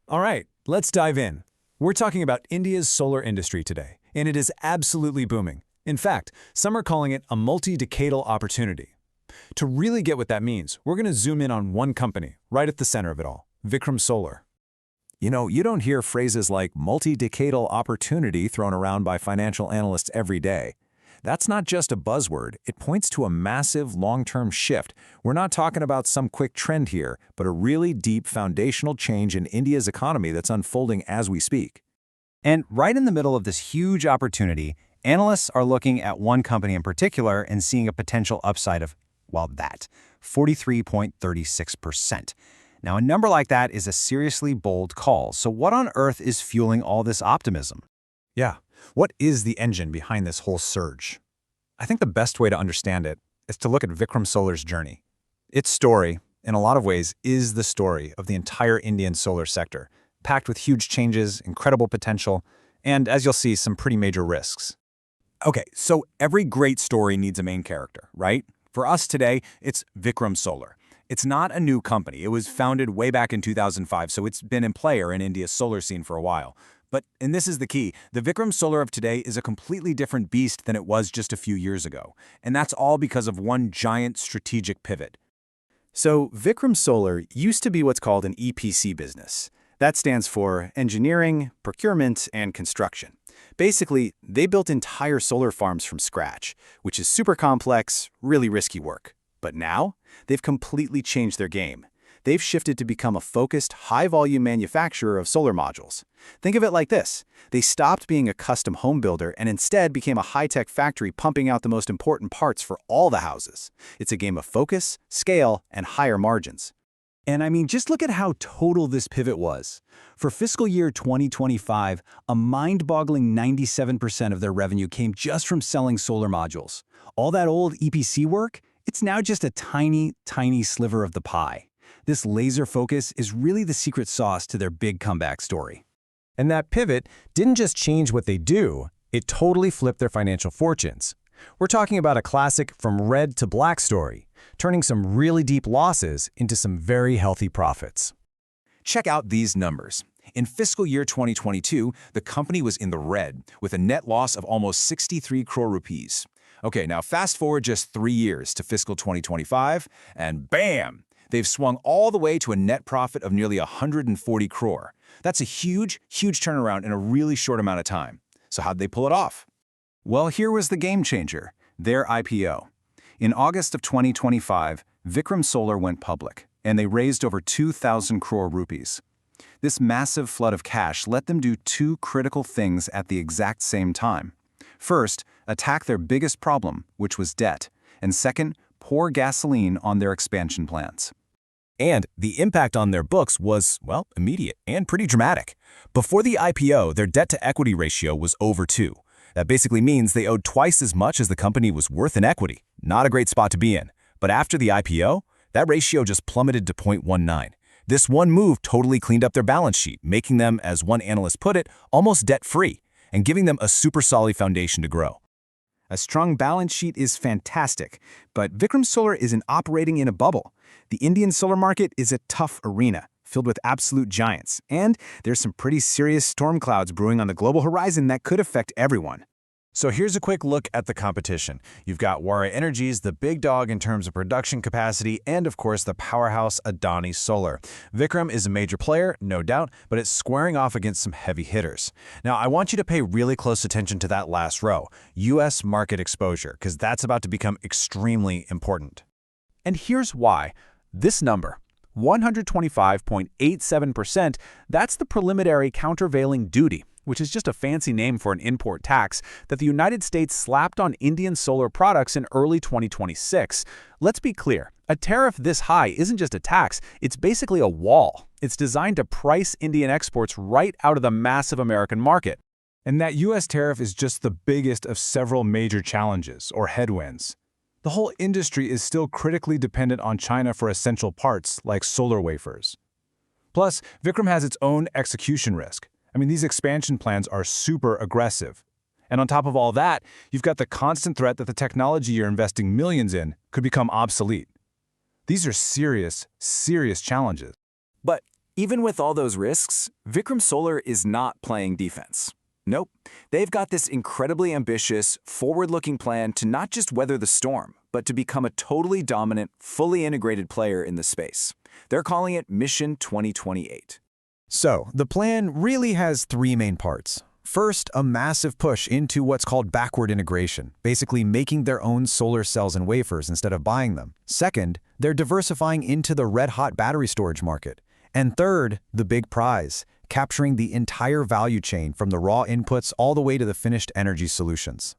All right, let's dive in. We're talking about India's solar industry today, and it is absolutely booming. In fact, some are calling it a multi-decadal opportunity. To really get what that means, we're going to zoom in on one company, right at the center of it all, Vikram Solar. You don't hear phrases like multi-decadal opportunity thrown around by financial analysts every day. That's not just a buzzword, it points to a massive long-term shift. We're not talking about some quick trend here, but a really deep foundational change in India's economy that's unfolding as we speak. And right in the middle of this huge opportunity, analysts are looking at one company in particular and seeing a potential upside of, well, that, 43.36%. Now, a number like that is a seriously bold call. So what on earth is fueling all this optimism? Yeah, what is the engine behind this whole surge? I think the best way to understand it is to look at Vikram Solar's journey. Its story, in a lot of ways, is the story of the entire Indian solar sector, packed with huge changes, incredible potential, and, as you'll see, some pretty major risks. Okay, so every great story needs a main character, right? For us today, it's Vikram Solar. It's not a new company. It was founded way back in 2005, so it's been a player in India's solar scene for a while. But, and this is the key, the Vikram Solar of today is a completely different beast than it was just a few years ago. And that's all because of one giant strategic pivot. So Vikram Solar used to be what's called an EPC business. That stands for Engineering, Procurement, and Construction. Basically, they built entire solar farms from scratch, which is super complex, really risky work. But now, they've completely changed their game. They've shifted to become a focused, high-volume manufacturer of solar modules. Think of it like this. They stopped being a custom home builder and instead became a high-tech factory pumping out the most important parts for all the houses. It's a game of focus, scale, and higher margins. And I mean, just look at how total this pivot was. For fiscal year 2025, a mind-boggling 97% of their revenue came just from selling solar modules. All that old EPC work, it's now just a tiny, tiny sliver of the pie. This laser focus is really the secret sauce to their big comeback story. And that pivot didn't just change what they do, it totally flipped their financial fortunes. We're talking about a classic from red to black story, turning some really deep losses into some very healthy profits. Check out these numbers. In fiscal year 2022, the company was in the red, with a net loss of almost 63 crore rupees. Okay, now fast forward just 3 years to fiscal 2025, and bam! They've swung all the way to a net profit of nearly 140 crore. That's a huge, huge turnaround in a really short amount of time. So how'd they pull it off? Well, here was the game changer, their IPO. In August of 2025, Vikram Solar went public, and they raised over 2,000 crore rupees. This massive flood of cash let them do two critical things at the exact same time. First, attack their biggest problem, which was debt, and second, pour gasoline on their expansion plans. And the impact on their books was, well, immediate and pretty dramatic. Before the IPO, their debt-to-equity ratio was over 2. That basically means they owed twice as much as the company was worth in equity. Not a great spot to be in. But after the IPO, that ratio just plummeted to 0.19. This one move totally cleaned up their balance sheet, making them, as one analyst put it, almost debt-free, and giving them a super solid foundation to grow. A strong balance sheet is fantastic, but Vikram Solar isn't operating in a bubble. The Indian solar market is a tough arena, filled with absolute giants, and there's some pretty serious storm clouds brewing on the global horizon that could affect everyone. So here's a quick look at the competition. You've got Waaree Energies, the big dog in terms of production capacity, and of course the powerhouse Adani Solar. Vikram is a major player, no doubt, but it's squaring off against some heavy hitters. Now, I want you to pay really close attention to that last row, U.S. market exposure, because that's about to become extremely important. And here's why. This number, 125.87%, that's the preliminary countervailing duty, which is just a fancy name for an import tax that the United States slapped on Indian solar products in early 2026. Let's be clear, a tariff this high isn't just a tax, it's basically a wall. It's designed to price Indian exports right out of the massive American market. And that U.S. tariff is just the biggest of several major challenges, or headwinds. The whole industry is still critically dependent on China for essential parts, like solar wafers. Plus, Vikram has its own execution risk. I mean, these expansion plans are super aggressive. And on top of all that, you've got the constant threat that the technology you're investing millions in could become obsolete. These are serious, serious challenges. But Even with all those risks, Vikram Solar is not playing defense. Nope, they've got this incredibly ambitious, forward-looking plan to not just weather the storm, but to become a totally dominant, fully integrated player in the space. They're calling it Mission 2028. So, the plan really has three main parts. First, a massive push into what's called backward integration, basically making their own solar cells and wafers instead of buying them. Second, they're diversifying into the red-hot battery storage market. And third, the big prize, capturing the entire value chain from the raw inputs all the way to the finished energy solutions.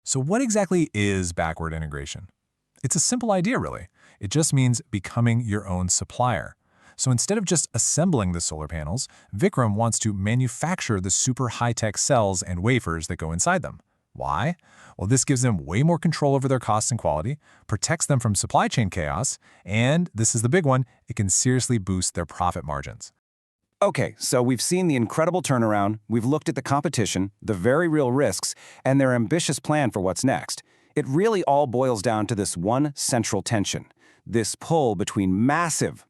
So what exactly is backward integration? It's a simple idea, really. It just means becoming your own supplier. So instead of just assembling the solar panels, Vikram wants to manufacture the super high-tech cells and wafers that go inside them. Why? Well, this gives them way more control over their costs and quality, protects them from supply chain chaos, and, this is the big one, it can seriously boost their profit margins. Okay, so we've seen the incredible turnaround, we've looked at the competition, the very real risks, and their ambitious plan for what's next. It really all boils down to this one central tension. This pull between massive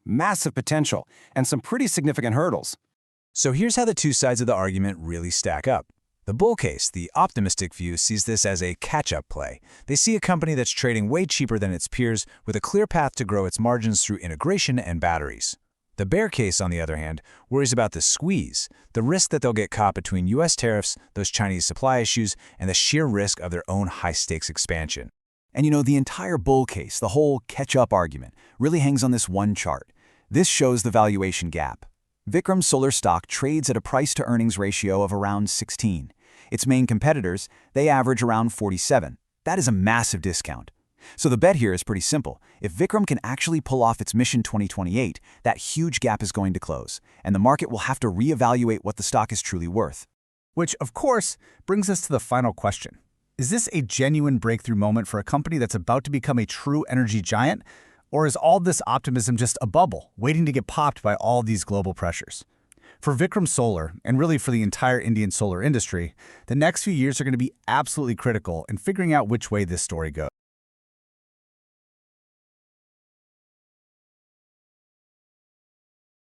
potential and some pretty significant hurdles. So here's how the two sides of the argument really stack up. The bull case, the optimistic view, sees this as a catch-up play. They see a company that's trading way cheaper than its peers with a clear path to grow its margins through integration and batteries. The bear case, on the other hand, worries about the squeeze, the risk that they'll get caught between U.S. tariffs, those Chinese supply issues, and the sheer risk of their own high-stakes expansion. And you know, the entire bull case, the whole catch-up argument, really hangs on this one chart. This shows the valuation gap. Vikram Solar stock trades at a price-to-earnings ratio of around 16. Its main competitors, they average around 47. That is a massive discount. So the bet here is pretty simple. If Vikram can actually pull off its Mission 2028, that huge gap is going to close, and the market will have to reevaluate what the stock is truly worth. Which, of course, brings us to the final question. Is this a genuine breakthrough moment for a company that's about to become a true energy giant? Or is all this optimism just a bubble, waiting to get popped by all these global pressures? For Vikram Solar, and really for the entire Indian solar industry, the next few years are going to be absolutely critical in figuring out which way this story goes.